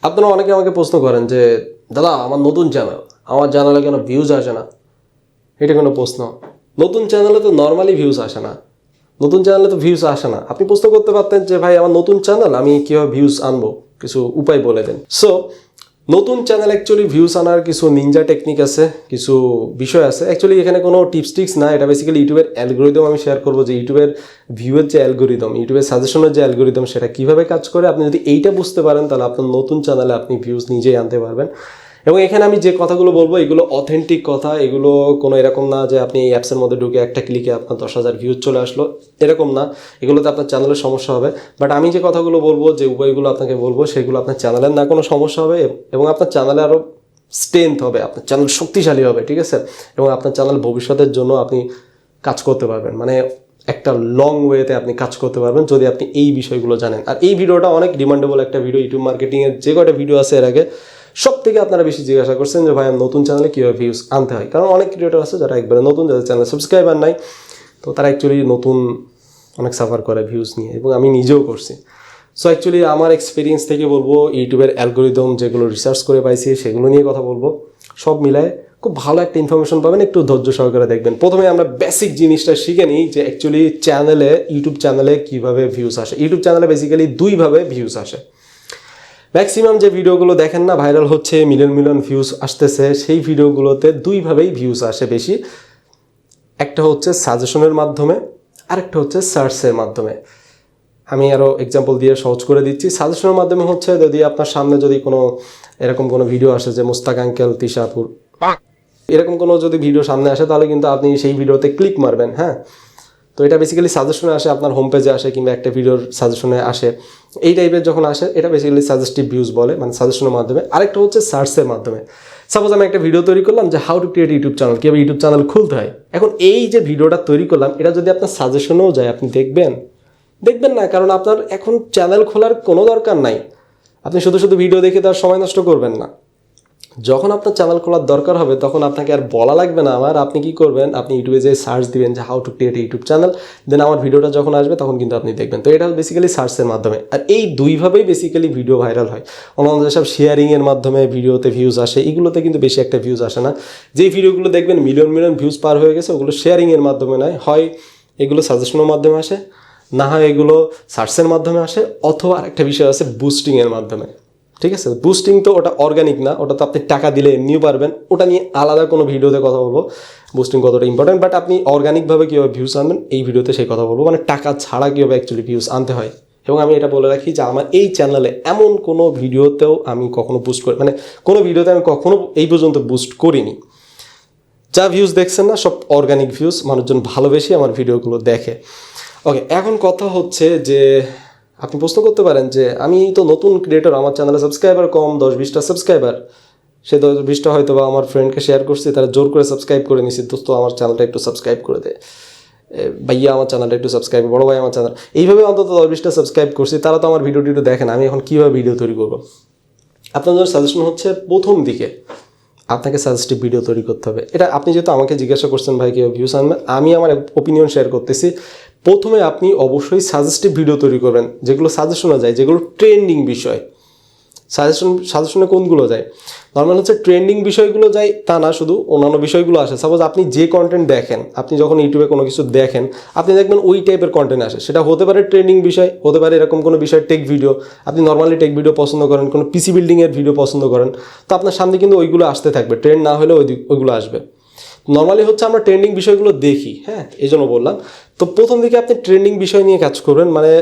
আপনারা অনেকে আমাকে প্রশ্ন করেন যে দাদা আমার নতুন চ্যানেল, আমার চ্যানেলে কেন ভিউজ আসে না? এটা কোনো প্রশ্ন? নতুন চ্যানেলে তো নর্মালি ভিউজ আসে না, নতুন চ্যানেলে তো ভিউজ আসে না। আপনি প্রশ্ন করতে পারতেন যে ভাই আমার নতুন চ্যানেল, আমি কীভাবে ভিউজ আনবো, কিছু উপায় বলে দেন। সো নতুন চ্যানেল অ্যাকচুয়ালি ভিউজ আনার কিছু নিনজা টেকনিক আছে, কিছু বিষয় আছে। অ্যাকচুয়ালি এখানে কোনো টিপস না, এটা বেসিক্যালি ইউটিউবের অ্যালগোরিদম আমি শেয়ার করবো, যে ইউটিউবের ভিউয়ের যে অ্যালগোরিদম, ইউটিউবের সাজেশনের যে অ্যালগোরিদম, সেটা কীভাবে কাজ করে। আপনি যদি এইটা বুঝতে পারেন তাহলে আপনার নতুন চ্যানেলে আপনি ভিউজ নিজেই আনতে পারবেন। এবং এখানে আমি যে কথাগুলো বলবো এগুলো অথেন্টিক কথা, এগুলো কোনো এরকম না যে আপনি এই অ্যাপসের মধ্যে ঢুকে একটা ক্লিকে আপনার 10,000 ভিউজ চলে আসলো, এরকম না। এগুলোতে আপনার চ্যানেলের সমস্যা হবে। বাট আমি যে কথাগুলো বলবো, যে উপায়গুলো আপনাকে বলবো, সেগুলো আপনার চ্যানেলের না কোনো সমস্যা হবে, এবং আপনার চ্যানেলে আরও স্ট্রেংথ হবে, আপনার চ্যানেল শক্তিশালী হবে, ঠিক আছে? এবং আপনার চ্যানেল ভবিষ্যতের জন্য আপনি কাজ করতে পারবেন, মানে একটা লং ওয়েতে আপনি কাজ করতে পারবেন যদি আপনি এই বিষয়গুলো জানেন। আর এই ভিডিওটা অনেক ডিমান্ডেবল একটা ভিডিও। ইউটিউব মার্কেটিংয়ের যে কয়টা ভিডিও আছে এর আগে সব থেকে আপনারা বেশি জিজ্ঞাসা করছেন যে ভাই আমি নতুন চ্যানেলে কীভাবে ভিউজ আনতে হয়। কারণ অনেক ক্রিয়েটর আছে যারা একবারে নতুন, যাদের চ্যানেল সাবস্ক্রাইবার নাই, তো তারা অ্যাকচুয়ালি নতুন অনেক সাফার করে ভিউজ নিয়ে, এবং আমি নিজেও করছি। সো অ্যাকচুয়ালি আমার এক্সপিরিয়েন্স থেকে বলবো, ইউটিউবের অ্যালগোরিদম যেগুলো রিসার্চ করে পাইছি সেগুলো নিয়ে কথা বলবো। সব মিলায় খুব ভালো একটা ইনফরমেশন পাবেন, একটু ধৈর্য সহকারে দেখবেন। প্রথমে আমরা বেসিক জিনিসটা শিখে নিই যে অ্যাকচুয়ালি ইউটিউব চ্যানেলে কীভাবে ভিউজ আসে। ইউটিউব চ্যানেলে বেসিক্যালি দুইভাবে ভিউজ আসে। ম্যাক্সিমাম যে ভিডিওগুলো দেখেন না ভাইরাল হচ্ছে, মিলিয়ন ভিউজ আসতেছে, সেই ভিডিওগুলোতে দুইভাবেই ভিউজ আসে বেশি। একটা হচ্ছে সাজেশনের মাধ্যমে, আরেকটা হচ্ছে সার্চের মাধ্যমে। আমি আরও এক্সাম্পল দিয়ে সহজ করে দিচ্ছি। সাজেশনের মাধ্যমে হচ্ছে যদি আপনার সামনে যদি কোনো এরকম কোনো ভিডিও আসে যে মুস্তাক আঙ্কেল তিশাপুর, এরকম কোনো যদি ভিডিও সামনে আসে, তাহলে কিন্তু আপনি সেই ভিডিওতে ক্লিক মারবেন। হ্যাঁ, তো এটা বেসিক্যালি সাজেশনে আসে, আপনার হোম পেজে আসে, কিংবা একটা ভিডিওর সাজেশনে আসে। এই টাইপের যখন আসে, এটা বেসিক্যালি সাজেস্টিভ ভিউজ বলে, মানে সাজেশনের মাধ্যমে। আরেকটা হচ্ছে সার্চের মাধ্যমে। সাপোজ আমি একটা ভিডিও তৈরি করলাম যে how to create YouTube channel, কীভাবে ইউটিউব চ্যানেল খুলতে হয়। এখন এই যে ভিডিওটা তৈরি করলাম, এটা যদি আপনার সাজেশনেও যায়, আপনি দেখবেন না, কারণ আপনার এখন চ্যানেল খোলার কোনো দরকার নাই। আপনি শুধু ভিডিও দেখে তার সময় নষ্ট করবেন না। যখন আপনার চ্যানেল খোলার দরকার হবে, তখন আপনাকে আর বলা লাগবে না আমার। আপনি কি করবেন, আপনি ইউটিউবে যে সার্চ দিবেন যে how to create YouTube channel, then আমার ভিডিওটা যখন আসবে তখন কিন্তু আপনি দেখবেন। তো এটা বেসিক্যালি সার্চের মাধ্যমে। আর এই দুইভাবেই বেসিক্যালি ভিডিও ভাইরাল হয়। অন্যান্য যেসব শেয়ারিংয়ের মাধ্যমে ভিডিওতে ভিউজ আসে, এগুলোতে কিন্তু বেশি একটা ভিউজ আসে না। যেই ভিডিওগুলো দেখবেন মিলিয়ন ভিউজ পার হয়ে গেছে, ওগুলো শেয়ারিংয়ের মাধ্যমে নয়, হয় এগুলো সাজেশনের মাধ্যমে আসে, না হয় এগুলো সার্চের মাধ্যমে আসে, অথবা আরেকটা বিষয় আছে বুস্টিংয়ের মাধ্যমে। ঠিক আছে, বুস্টিং তো ওটা অর্গানিক না, ওটা তো আপনি টাকা দিলে এমনিও পারবেন। ওটা নিয়ে আলাদা কোনো ভিডিওতে কথা বলবো, বুস্টিং কতটা ইম্পর্টেন্ট। বাট আপনি অর্গানিকভাবে কীভাবে ভিউজ আনবেন, এই ভিডিওতে সেই কথা বলবো, মানে টাকা ছাড়া কীভাবে অ্যাকচুয়ালি ভিউজ আনতে হয়। এবং আমি এটা বলে রাখি যে আমার এই চ্যানেলে এমন কোনো ভিডিওতেও আমি কখনো বুস্ট করি, মানে কোনো ভিডিওতে আমি কখনো এই পর্যন্ত বুস্ট করিনি। যা ভিউজ দেখছেন না, সব অর্গানিক ভিউজ, মানুষজন ভালোবেসে আমার ভিডিওগুলো দেখে। ওকে, এখন কথা হচ্ছে যে আপনি প্রশ্ন করতে পারেন যে আমি তো নতুন ক্রিয়েটর, আমার চ্যানেলে সাবস্ক্রাইবার কম, 10-20টা সাবস্ক্রাইবার। সে 10-20টা হয়তো বা আমার ফ্রেন্ডকে শেয়ার করছি, তারা জোর করে সাবস্ক্রাইব করে নিছি, দোস্ত আমার চ্যানেলটা একটু সাবস্ক্রাইব করে দে, ভাইয়া আমার চ্যানেলটা একটু সাবস্ক্রাইব, বড় ভাই আমার চ্যানেল, এইভাবে অন্তত 10-20টা সাবস্ক্রাইব করছি। তারা তো আমার ভিডিও দেখেন, আমি এখন কীভাবে ভিডিও তৈরি করবো? আপনার জন্য সাজেশন হচ্ছে, প্রথম দিকে আপনাকে সাজেস্টিভ ভিডিও তৈরি করতে হবে। এটা আপনি যেহেতু আমাকে জিজ্ঞাসা করছেন ভাই কীভাবে ভিউজ আনবেন, আমি আমার ওপিনিয়ন শেয়ার করতেছি। প্রথমে আপনি অবশ্যই সাজেস্টিভ ভিডিও তৈরি করবেন, যেগুলো সাজেশনে যায়, যেগুলো ট্রেন্ডিং বিষয়। সাজেশনে কোনগুলো যায়? নর্মাল হচ্ছে ট্রেন্ডিং বিষয়গুলো যায়, তা না, শুধু অন্যান্য বিষয়গুলো আসে। সাপোজ আপনি যে কন্টেন্ট দেখেন, আপনি যখন ইউটিউবে কোনো কিছু দেখেন, আপনি দেখবেন ওই টাইপের কন্টেন্ট আসে। সেটা হতে পারে ট্রেন্ডিং বিষয়, হতে পারে এরকম কোনো বিষয়, টেক ভিডিও। আপনি নর্মালি টেক ভিডিও পছন্দ করেন, কোনো পিসি বিল্ডিংয়ের ভিডিও পছন্দ করেন, তো আপনার সামনে কিন্তু ওইগুলো আসতে থাকবে, ট্রেন্ড না হলে ওইগুলো আসবে। নর্মালি হচ্ছে আমরা ট্রেন্ডিং বিষয়গুলো দেখি, হ্যাঁ, এই জন্য বললাম। তো প্রথম দিকে আপনি ট্রেন্ডিং বিষয় নিয়ে কাজ করবেন, মানে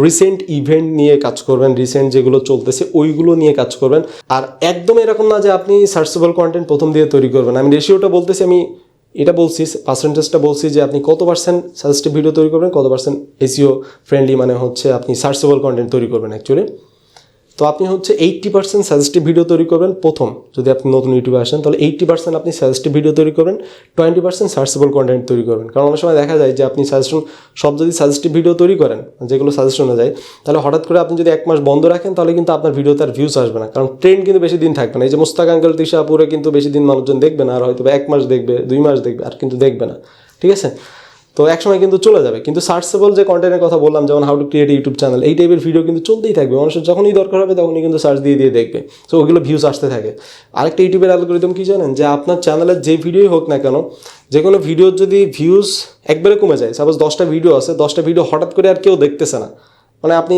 রিসেন্ট ইভেন্ট নিয়ে কাজ করবেন, রিসেন্ট যেগুলো চলতেছে ওইগুলো নিয়ে কাজ করবেন। আর একদম এরকম না যে আপনি সার্চেবল কন্টেন্ট প্রথম দিয়ে তৈরি করবেন। আমি রেশিওটা বলতেছি, আমি এটা বলছি, পার্সেন্টেজটা বলছি যে আপনি কত পার্সেন্ট সাজেস্টিভ ভিডিও তৈরি করবেন, কত পার্সেন্ট এসইও ফ্রেন্ডলি, মানে হচ্ছে আপনি সার্চেবল কন্টেন্ট তৈরি করবেন অ্যাকচুয়ালি। তো আপনি হচ্ছে 80% সাজেস্টিভ ভিডিও তৈরি করবেন প্রথম। যদি আপনি নতুন ইউটিউবে আসেন, তাহলে 80% আপনি সাজেস্টিভ ভিডিও তৈরি করবেন, 20% সার্চেবল কন্টেন্ট তৈরি করবেন। কারণ অনেক সময় দেখা যায় যে আপনি যদি সাজেস্টিভ ভিডিও তৈরি করেন, যেগুলো সাজেশনে যায়, তাহলে হঠাৎ করে আপনি যদি 1 মাস বন্ধ রাখেন, তাহলে কিন্তু আপনার ভিডিওতে আর ভিউজ আসবে না। কারণ ট্রেন্ড কিন্তু বেশি দিন থাকবে না। এই যে মুস্তাক আঙ্কেল তিশাপুরে কিন্তু বেশি দিন মানুষজন দেখবে না, আর হয়তো 1 মাস দেখবে, 2 মাস দেখবে, আর কিন্তু দেখবে না। ঠিক আছে, তো একসময় কিন্তু চলে যাবে। কিন্তু সার্চেবল যে কন্টেন্টের কথা বললাম, যেমন how to create YouTube channel, এই টাইপের ভিডিও কিন্তু চলতেই থাকবে, মানুষের যখনই দরকার হবে তখনই কিন্তু সার্চ দিয়ে দেখবে, তো ওগুলো ভিউজ আসতে থাকে। আরেকটা ইউটিউবের অ্যালগরিদম কি জানেন, যে আপনার চ্যানেলের যে ভিডিওই হোক না কেন, যে কোনো ভিডিওর যদি ভিউজ একবারে কমে যায়, সাপোজ 10টা ভিডিও আছে, 10টা ভিডিও হঠাৎ করে আর কেউ দেখতেছে না, মানে আপনি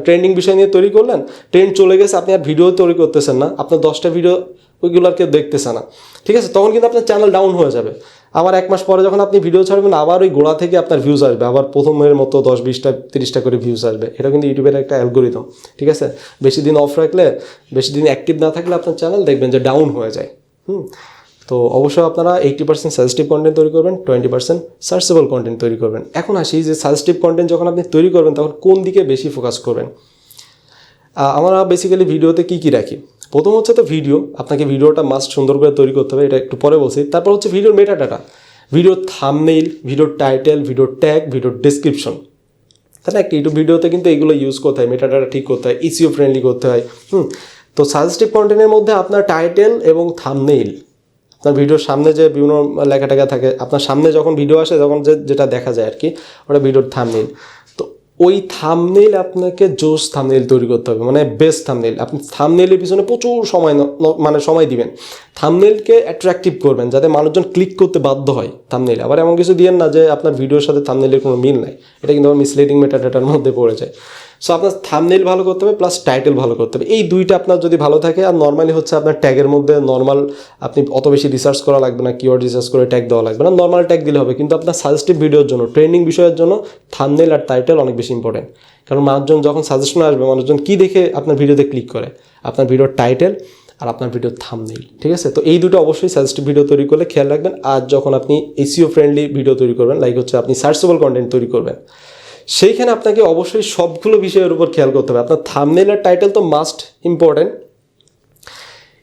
ট্রেন্ডিং বিষয় নিয়ে তৈরি করলেন, ট্রেন্ড চলে গেছে, আপনি আর ভিডিও তৈরি করতেছেন না, আপনার 10টা ভিডিও ওইগুলো আর কেউ দেখতেছে না, ঠিক আছে, তখন কিন্তু আপনার চ্যানেল ডাউন হয়ে যাবে। আবার 1 মাস পরে যখন আপনি ভিডিও ছাড়বেন, আবার ওই গোড়া থেকে আপনার ভিউজ আসবে, আবার প্রথমের মতো 10, 20টা, 30টা করে ভিউজ আসবে। এটা কিন্তু ইউটিউবের একটা অ্যালগরিদম, ঠিক আছে। বেশি দিন অফ রাখলে, বেশি দিন অ্যাক্টিভ না থাকলে আপনার চ্যানেল দেখবেন যে ডাউন হয়ে যায়। তো অবশ্যই আপনারা 80% সাজেস্টিভ কন্টেন্ট তৈরি করবেন, 20% সার্চেবল কন্টেন্ট তৈরি করবেন। এখন আসি যে সাজেস্টিভ কন্টেন্ট যখন আপনি তৈরি করবেন তখন কোন দিকে বেশি ফোকাস করবেন। আমরা বেসিক্যালি ভিডিওতে কী রাখি, প্রথম হচ্ছে তো ভিডিও, আপনাকে ভিডিওটা মাস্ট সুন্দর করে তৈরি করতে হবে, এটা একটু পরে বলছি। তারপর হচ্ছে ভিডিওর মেটাডাটা, ভিডিওর থাম্বনেইল, ভিডিওর টাইটেল, ভিডিওর ট্যাগ, ভিডিওর ডেসক্রিপশন, তাই না? একটা ইউটিউব ভিডিওতে কিন্তু এগুলো ইউজ করতে হয়, মেটাডাটা ঠিক করতে হয়, ইসিও ফ্রেন্ডলি করতে হয়। তো সাজেস্টিভ কন্টেন্টের মধ্যে আপনার টাইটেল এবং থাম্বনেইল, আপনার ভিডিওর সামনে যে বিভিন্ন লেখা টেখা থাকে, আপনার সামনে যখন ভিডিও আসে তখন যেটা দেখা যায় আর কি, ওটা ভিডিওর থাম্বনেইল। তো ওই থাম্বনেইল আপনাকে জোস থাম্বনেইল তৈরি করতে হবে, মানে বেস্ট থাম্বনেইল। আপনি থাম্বনেইলের পিছনে প্রচুর সময় দিবেন, থাম্বনেইলকে অ্যাট্রাকটিভ করবেন যাতে মানুষজন ক্লিক করতে বাধ্য হয় থাম্বনেইল। আবার এমন কিছু দিয়েন না যে আপনার ভিডিওর সাথে থাম্বনেইলের কোনো মিল নাই, এটা কিন্তু আবার মিসলিডিং মেটাডাটার মধ্যে পড়ে যায়। সো আপনার থাম্বনেইল ভালো করতে হবে, প্লাস টাইটেল ভালো করতে হবে, এই দুইটা আপনার যদি ভালো থাকে। আর নর্মালি হচ্ছে আপনার ট্যাগের মধ্যে নর্মাল, আপনি অত বেশি রিসার্চ করা লাগবে না, কিওয়ার্ড রিসার্চ করে ট্যাগ দেওয়া লাগবে না, নর্মাল ট্যাগ দিলে হবে। কিন্তু আপনার সাজেস্টিভ ভিডিওর জন্য, ট্রেন্ডিং বিষয়ের জন্য থাম্বনেইল আর টাইটেল অনেক বেশি ইম্পর্টেন্ট। কারণ মানুষজন যখন সাজেশন আসবে, মানুষজন কী দেখে আপনার ভিডিওতে ক্লিক করে, আপনার ভিডিওর টাইটেল আর আপনার ভিডিওর থাম্বনেইল, ঠিক আছে। তো এই দুটো অবশ্যই সাজেস্টিভ ভিডিও তৈরি করলে খেয়াল রাখবেন। আর যখন আপনি এসইও ফ্রেন্ডলি ভিডিও তৈরি করবেন, লাইক হচ্ছে আপনি সার্চেবল কন্টেন্ট তৈরি করবেন, সেইখানে আপনাকে অবশ্যই সবগুলো বিষয়ের উপর খেয়াল করতে হবে। আপনার থাম্বনেইল আর টাইটেল তো মাস্ট ইম্পর্টেন্ট,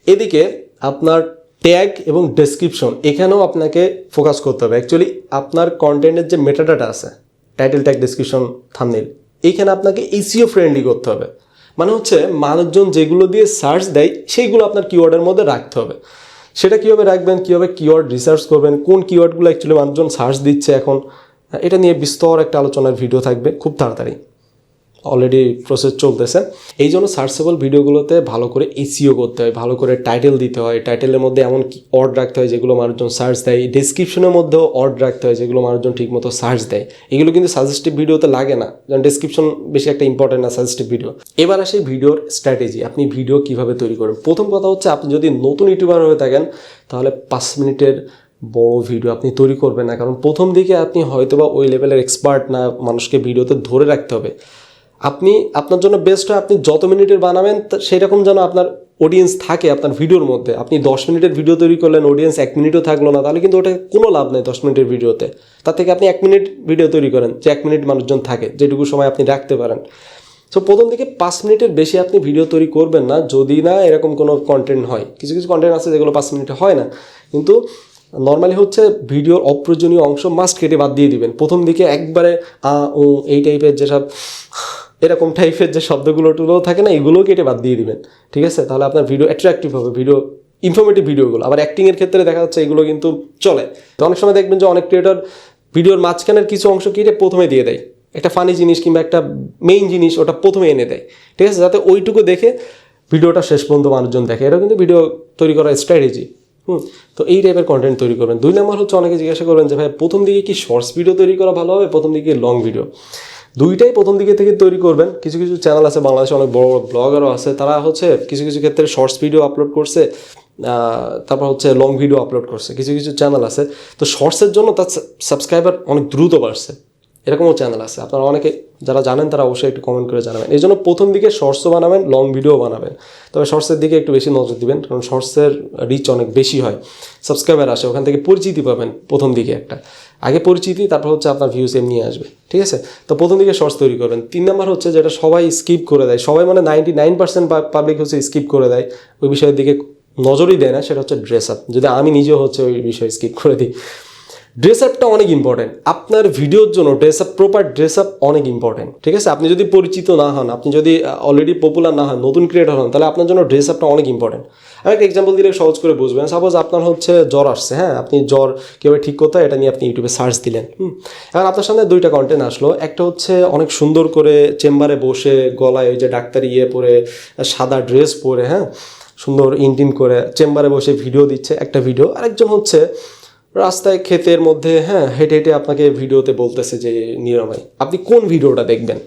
এদিকে আপনার ট্যাগ এবং ডেসক্রিপশন, এখানেও আপনাকে ফোকাস করতে হবে। অ্যাকচুয়ালি আপনার কন্টেন্টের যে মেটাডাটা আছে, টাইটেল, ট্যাগ, ডেসক্রিপশন, থাম্বনেইল, এইখানে আপনাকে এসইও ফ্রেন্ডলি করতে হবে। মানে হচ্ছে মানুষজন যেগুলো দিয়ে সার্চ দেয় সেইগুলো আপনার কিওয়ার্ডের মধ্যে রাখতে হবে। সেটা কীভাবে রাখবেন, কীভাবে কিওয়ার্ড রিসার্চ করবেন, কোন কিওয়ার্ডগুলো অ্যাকচুয়ালি মানুষজন সার্চ দিচ্ছে এখন, এটা নিয়ে বিস্তর একটা আলোচনার ভিডিও থাকবে খুব তাড়াতাড়ি, অলরেডি প্রসেস চলতেছে। এই জন্য সার্চেবল ভিডিওগুলোতে ভালো করে এসইও করতে হয়, ভালো করে টাইটেল দিতে হয়, টাইটেলের মধ্যে এমন অর্ড রাখতে হয় যেগুলো মানুষজন সার্চ দেয়, ডেসক্রিপশনের মধ্যেও অর্ড রাখতে হয় যেগুলো মানুষজন ঠিকমতো সার্চ দেয়। এগুলো কিন্তু সাজেস্টিভ ভিডিওতে লাগে না, যেমন ডেসক্রিপশন বেশি একটা ইম্পর্টেন্ট না সাজেস্টিভ ভিডিও। এবার আসে ভিডিওর স্ট্র্যাটেজি, আপনি ভিডিও কীভাবে তৈরি করবেন। প্রথম কথা হচ্ছে, আপনি যদি নতুন ইউটিউবার হয়ে থাকেন তাহলে 5 মিনিটের বড় ভিডিও আপনি তৈরি করবেন না, কারণ প্রথম দিকে আপনি হয়তোবা ওই লেভেলের এক্সপার্ট না, মানুষকে ভিডিওতে ধরে রাখতে হবে। আপনার জন্য বেস্ট হয় আপনি যত মিনিটের বানাবেন সেরকম যেন আপনার অডিয়েন্স থাকে আপনার ভিডিওর মধ্যে। আপনি 10 মিনিটের ভিডিও তৈরি করলেন, অডিয়েন্স 1 মিনিটও থাকলো না, তাহলে কিন্তু ওটা কোনো লাভ নেই 10 মিনিটের ভিডিওতে। তার থেকে আপনি 1 মিনিট ভিডিও তৈরি করেন, যে 1 মিনিট মানুষজন থাকে, যেটুকু সময় আপনি রাখতে পারেন। সো প্রথম দিকে 5 মিনিটের বেশি আপনি ভিডিও তৈরি করবেন না, যদি না এরকম কোনো কন্টেন্ট হয়। কিছু কিছু কন্টেন্ট আছে যেগুলো 5 মিনিটে হয় না, কিন্তু নর্মালি হচ্ছে ভিডিওর অপ্রয়োজনীয় অংশ মাস্ট কেটে বাদ দিয়ে দিবেন প্রথম দিকে। একবারে এই টাইপের যেসব এরকম টাইপের যে শব্দগুলোও থাকে না, এগুলোও কেটে বাদ দিয়ে দিবেন, ঠিক আছে। তাহলে আপনার ভিডিও অ্যাট্রাকটিভ হবে, ভিডিও ইনফরমেটিভ ভিডিওগুলো। আবার অ্যাক্টিংয়ের ক্ষেত্রে দেখা যাচ্ছে এগুলো কিন্তু চলে। তো অনেক সময় দেখবেন যে অনেক ক্রিয়েটর ভিডিওর মাঝখানের কিছু অংশ কেটে প্রথমে দিয়ে দেয়, একটা ফানি জিনিস কিংবা একটা মেইন জিনিস ওটা প্রথমে এনে দেয়, ঠিক আছে, যাতে ওইটুকু দেখে ভিডিওটা শেষ পর্যন্ত মানুষজন দেখে। এটা কিন্তু ভিডিও তৈরি করার স্ট্র্যাটেজি। তো এই টাইপের কন্টেন্ট তৈরি করবেন। 2 নম্বর হচ্ছে, অনেকে জিজ্ঞাসা করবেন যে ভাই প্রথম দিকে কি শর্টস ভিডিও তৈরি করা ভালো হবে, প্রথম দিকে লং ভিডিও? দুইটাই প্রথম দিকে থেকে তৈরি করবেন। কিছু কিছু চ্যানেল আছে বাংলাদেশে, অনেক বড় বড় ব্লগারও আছে, তারা হচ্ছে কিছু কিছু ক্ষেত্রে শর্টস ভিডিও আপলোড করছে, তারপর হচ্ছে লং ভিডিও আপলোড করছে। কিছু কিছু চ্যানেল আছে তো শর্টসের জন্য তার সাবস্ক্রাইবার অনেক দ্রুত বাড়ছে, এরকমও চ্যানেল আছে। আপনারা অনেকে যারা জানেন তারা অবশ্যই একটু কমেন্ট করে জানাবেন। এই জন্য প্রথম দিকে শর্টসও বানাবেন, লং ভিডিও বানাবেন, তবে শর্টসের দিকে একটু বেশি নজর দিবেন, কারণ শর্টসের রিচ অনেক বেশি হয়, সাবস্ক্রাইবার আসে, ওখান থেকে পরিচিতি পাবেন প্রথম দিকে। আগে পরিচিতি, তারপর হচ্ছে আপনার ভিউজ এমনি আসবে, ঠিক আছে। তো প্রথম দিকে শর্টস তৈরি করবেন। 3 নম্বর হচ্ছে, যেটা সবাই স্কিপ করে দেয়, সবাই মানে 99% পাবলিক হচ্ছে স্কিপ করে দেয়, ওই বিষয়ের দিকে নজরই দেয় না, সেটা হচ্ছে ড্রেস আপ। যদি আমি নিজেও হচ্ছে ওই বিষয়ে স্কিপ করে দিই। ড্রেস আপটা অনেক ইম্পর্টেন্ট আপনার ভিডিওর জন্য। প্রপার ড্রেস আপ অনেক ইম্পর্টেন্ট, ঠিক আছে? আপনি যদি পরিচিত না হন, আপনি যদি অলরেডি পপুলার না হন, নতুন ক্রিয়েটর হন, তাহলে আপনার জন্য ড্রেস আপটা অনেক ইম্পর্টেন্ট। আমি একটা এক্সাম্পল দিলে সহজ করে বুঝবেন। সাপোজ আপনার হচ্ছে জ্বর আসছে, হ্যাঁ, আপনি জ্বর কীভাবে ঠিক করতে হয় এটা নিয়ে আপনি ইউটিউবে সার্চ দিলেন। এখন আপনার সামনে দুইটা কন্টেন্ট আসলো। একটা হচ্ছে অনেক সুন্দর করে চেম্বারে বসে গলায় ওই যে ডাক্তারি পরে, সাদা ড্রেস পরে, হ্যাঁ, সুন্দর ইনটিন করে চেম্বারে বসে ভিডিও দিচ্ছে একটা ভিডিও। আরেকজন হচ্ছে রাস্তায় ক্ষেতের মধ্যে, হ্যাঁ, হেঁটে হেঁটে আপনাকে ভিডিওতে বলতেছে যে নিরাময়। আপনি কোন ভিডিওটা দেখবেন?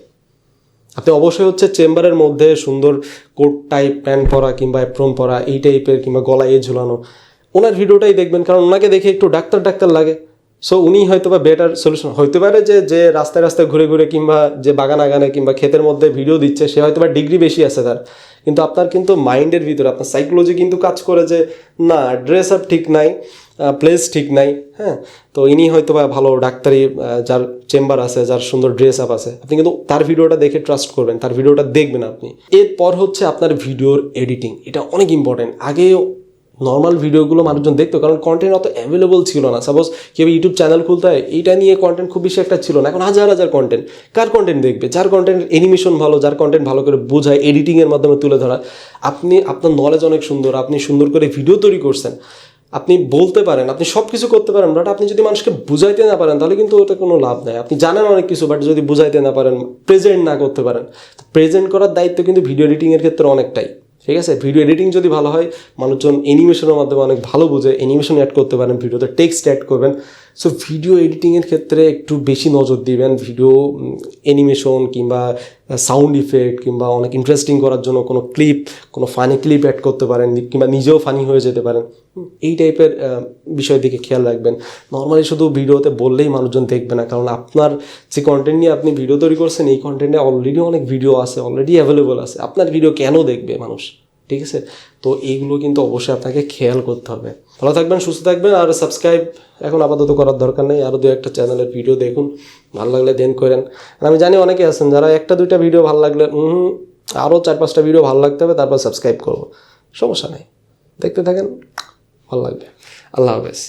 আপনি অবশ্যই হচ্ছে চেম্বারের মধ্যে সুন্দর কোট টাইপ প্যান্ট পরা কিংবা অ্যাপ্রন পরা এই টাইপের কিংবা গলায় ঝুলানো ওনার ভিডিওটাই দেখবেন, কারণ ওনাকে দেখে একটু ডাক্তার ডাক্তার লাগে। সো উনি হয়তো বা বেটার সলিউশন হইতে পারে। যে রাস্তায় রাস্তায় ঘুরে ঘুরে কিংবা যে বাগানে কিংবা ক্ষেতের মধ্যে ভিডিও দিচ্ছে সে হয়তো বা ডিগ্রি বেশি আছে তার, কিন্তু আপনার কিন্তু মাইন্ডের ভিতরে আপনার সাইকোলজি কিন্তু কাজ করে যে না, ড্রেস আপ ঠিক নাই, প্লেস ঠিক নাই, হ্যাঁ, তো ইনি হয়তো বা ভালো ডাক্তারি, যার চেম্বার আছে, যার সুন্দর ড্রেস আপ আছে, আপনি কিন্তু তার ভিডিওটা দেখে ট্রাস্ট করবেন, তার ভিডিওটা দেখবেন আপনি। এরপর হচ্ছে আপনার ভিডিওর এডিটিং, এটা অনেক ইম্পর্টেন্ট। আগে নর্মাল ভিডিওগুলো মানুষজন দেখতো কারণ কন্টেন্ট অত অ্যাভেলেবল ছিল না। সাপোজ কেউ ইউটিউব চ্যানেল খুলতে হয়, এইটা নিয়ে কন্টেন্ট খুব বেশি একটা ছিল না। এখন হাজার হাজার কন্টেন্ট। কার কন্টেন্ট দেখবে? যার কন্টেন্ট অ্যানিমেশন ভালো, যার কন্টেন্ট ভালো করে বোঝায়, এডিটিংয়ের মাধ্যমে তুলে ধরা। আপনার নলেজ অনেক সুন্দর, আপনি সুন্দর করে ভিডিও তৈরি করছেন, আপনি বলতে পারেন, আপনি সব কিছু করতে পারেন, বাট আপনি যদি মানুষকে বুঝাইতে না পারেন তাহলে কিন্তু ওটা কোনো লাভ নেই। আপনি জানেন অনেক কিছু, বাট যদি বুঝাইতে না পারেন, প্রেজেন্ট না করতে পারেন, প্রেজেন্ট করার দায়িত্ব কিন্তু ভিডিও এডিটিংয়ের ক্ষেত্রে অনেকটাই, ঠিক আছে? ভিডিও এডিটিং যদি ভালো হয়, মানুষজন অ্যানিমেশনের মাধ্যমে অনেক ভালো বুঝে, অ্যানিমেশন অ্যাড করতে পারেন, ভিডিওতে টেক্সট অ্যাড করবেন। সো ভিডিও এডিটিংয়ের ক্ষেত্রে একটু বেশি নজর দিবেন। ভিডিও অ্যানিমেশন কিংবা সাউন্ড ইফেক্ট কিংবা অনেক ইন্টারেস্টিং করার জন্য কোনো ক্লিপ, কোনো ফানি ক্লিপ অ্যাড করতে পারেন কিংবা নিজেও ফানি হয়ে যেতে পারেন। এই টাইপের বিষয়ের দিকে খেয়াল রাখবেন। নর্মালি শুধু ভিডিওতে বললেই মানুষজন দেখবে না, কারণ আপনার যে কন্টেন্ট নিয়ে আপনি ভিডিও তৈরি করছেন এই কন্টেন্টে অলরেডি অনেক ভিডিও আছে, অলরেডি অ্যাভেলেবল আছে। আপনার ভিডিও কেন দেখবে মানুষ? ঠিক আছে, তো এইগুলো কিন্তু অবশ্যই আপনাকে খেয়াল করতে হবে। ভালো থাকবেন, সুস্থ থাকবেন। আর সাবস্ক্রাইব এখন আপাতত করার দরকার নেই, আরও দু একটা চ্যানেলের ভিডিও দেখুন, ভালো লাগলে দেন করেন। আমি জানি অনেকে আছেন যারা একটা দুইটা ভিডিও ভালো লাগলে আরও 4-5টা ভিডিও ভালো লাগতে হবে তারপর সাবস্ক্রাইব করবো। সমস্যা নেই, দেখতে থাকেন, ভালো লাগবে। আল্লাহ হাফেজ।